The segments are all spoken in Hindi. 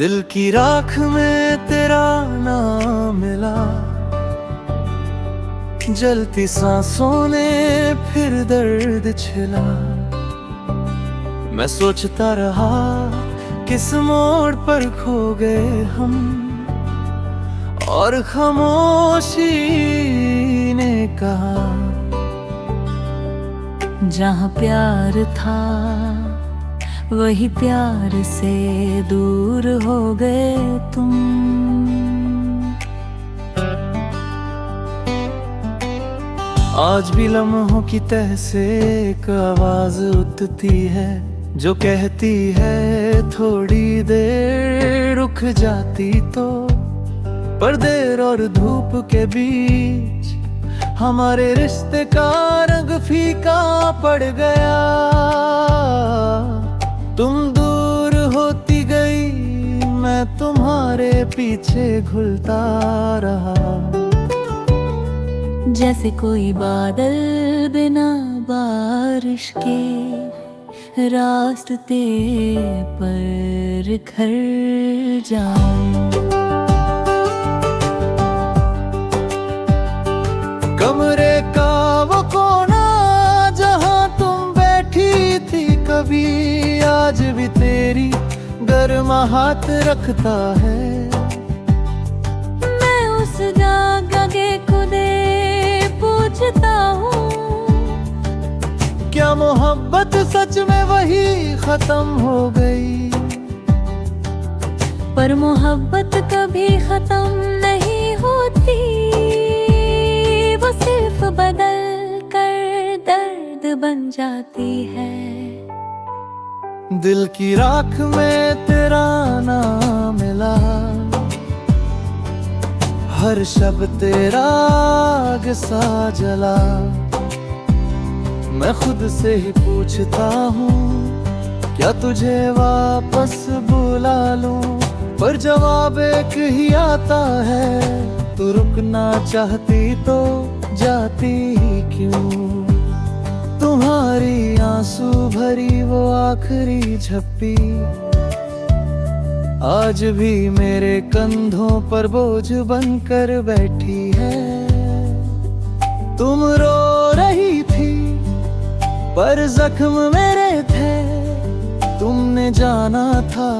दिल की राख में तेरा नाम मिला, जलती सांसों ने फिर दर्द छिला। मैं सोचता रहा किस मोड़ पर खो गए हम, और खामोशी ने कहा जहाँ प्यार था वही प्यार से दूर हो गए तुम। आज भी लम्हों की तह से एक आवाज उठती है, जो कहती है थोड़ी देर रुक जाती तो। पर देर और धूप के बीच हमारे रिश्ते का रंग फीका पड़ गया। तुम दूर होती गई, मैं तुम्हारे पीछे घुलता रहा। जैसे कोई बादल बिना बारिश के रास्ते पर घर जाऊं। कमरे का वो कोना जहां तुम बैठी थी कभी, आज भी तेरी गर्मा हाथ रखता है। मैं उस जगह के खुदे पूछता हूँ, क्या मोहब्बत सच में वही खत्म हो गई? पर मोहब्बत कभी खत्म नहीं होती, वो सिर्फ बदल कर दर्द बन जाती है। दिल की राख में तेरा नाम मिला, हर शब्द तेरा आग सा जला। मैं खुद से ही पूछता हूँ, क्या तुझे वापस बुला लूं? पर जवाब एक ही आता है, तू रुकना चाहती तो जाती ही क्यों? तुम्हारी आंसू भरी वो आखिरी झप्पी आज भी मेरे कंधों पर बोझ बनकर बैठी है। तुम रो रही थी पर जख्म मेरे थे, तुमने जाना था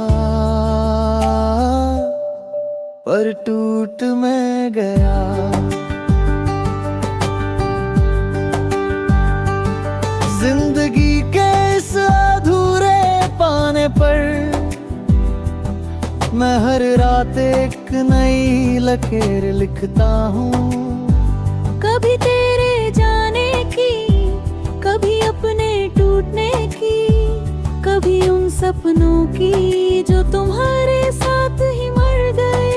पर टूट मैं गया। जिंदगी के इस अधूरे पाने पर मैं हर रात एक नई लकीर लिखता हूँ। कभी तेरे जाने की, कभी अपने टूटने की, कभी उन सपनों की जो तुम्हारे साथ ही मर गए।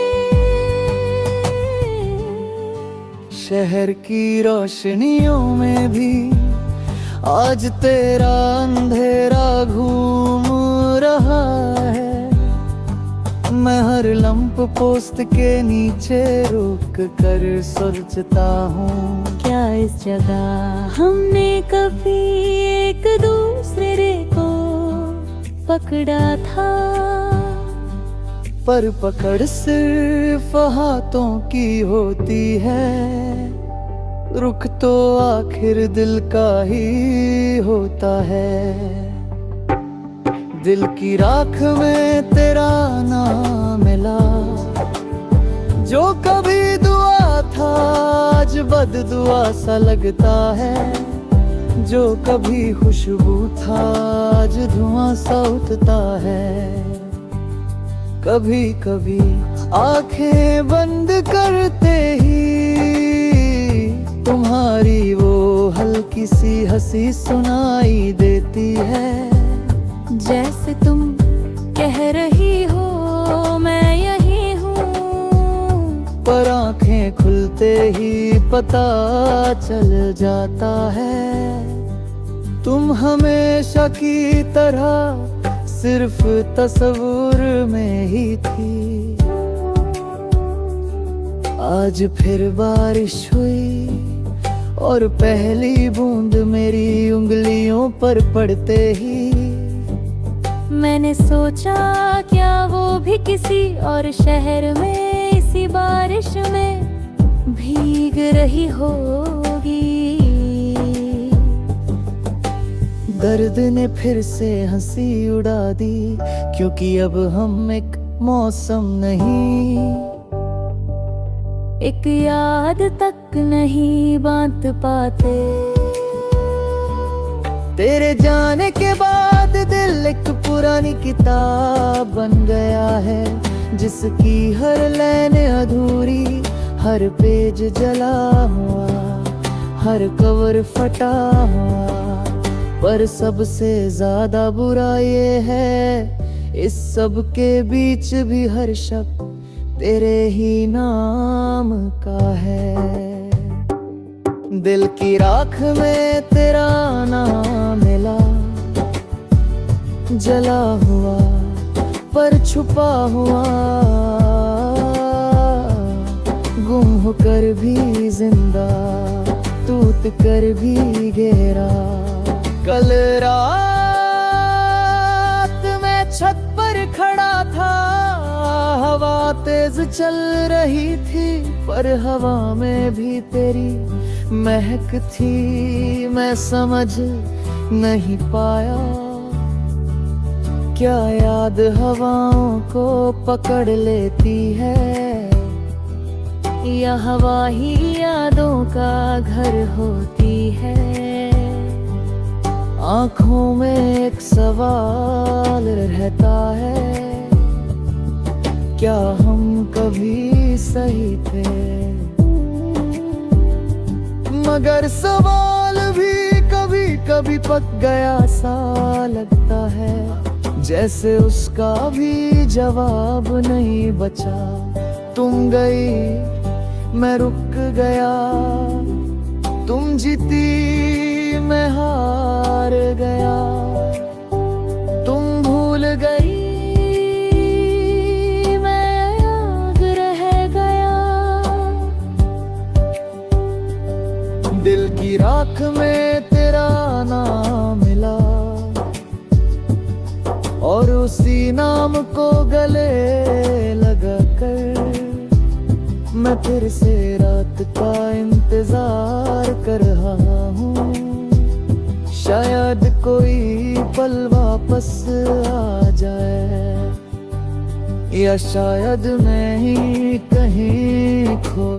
शहर की रोशनियों में भी आज तेरा अंधेरा घूम रहा है। मैं हर लम्प पोस्ट के नीचे रुक कर सोचता हूँ, क्या इस जगह हमने कभी एक दूसरे को पकड़ा था? पर पकड़ सिर्फ हाथों की होती है, रुख तो आखिर दिल का ही होता है। दिल की राख में तेरा नाम मिला, जो कभी दुआ था आज बद दुआ सा लगता है। जो कभी खुशबू था आज धुआं सा उठता है। कभी कभी आंखें बंद करते ही तुम्हारी वो हल्की सी हंसी सुनाई देती है। जैसे तुम कह रही हो मैं यही हूँ, पर आंखें खुलते ही पता चल जाता है। तुम हमेशा की तरह सिर्फ तस्वीर में ही थी। आज फिर बारिश हुई और पहली बूंद मेरी उंगलियों पर पड़ते ही मैंने सोचा क्या वो भी किसी और शहर में इसी बारिश में भीग रही होगी। दर्द ने फिर से हंसी उड़ा दी, क्योंकि अब हम एक मौसम नहीं, एक याद तक नहीं बांध पाते। तेरे जाने के बाद दिल एक पुरानी किताब बन गया है, जिसकी हर लाइन अधूरी, हर पेज जला हुआ, हर कवर फटा हुआ। पर सबसे ज्यादा बुरा ये है, इस सब के बीच भी हर शब्द तेरे ही नाम का है। दिल की राख में तेरा नाम मिला, जला हुआ पर छुपा हुआ, गुम होकर भी जिंदा, टूट कर भी गहरा। कल रात मैं छत पर खड़ा था, हवा तेज चल रही थी, पर हवा में भी तेरी महक थी। मैं समझ नहीं पाया, क्या याद हवाओं को पकड़ लेती है, या हवा ही यादों का घर होती है। आँखों में एक सवाल रहता है, क्या हम कभी सही थे? मगर सवाल भी कभी कभी पक गया सा लगता है, जैसे उसका भी जवाब नहीं बचा। तुम गई मैं रुक गया, तुम जीती मैं हार गया, तुम भूल गई मैं याद रह गया। दिल की राख में तेरा नाम मिला, और उसी नाम को गले लगा कर मैं फिर से रात का इंतजार कर रहा हूँ। शायद कोई पल वापस आ जाए, या शायद मैं ही कहीं खो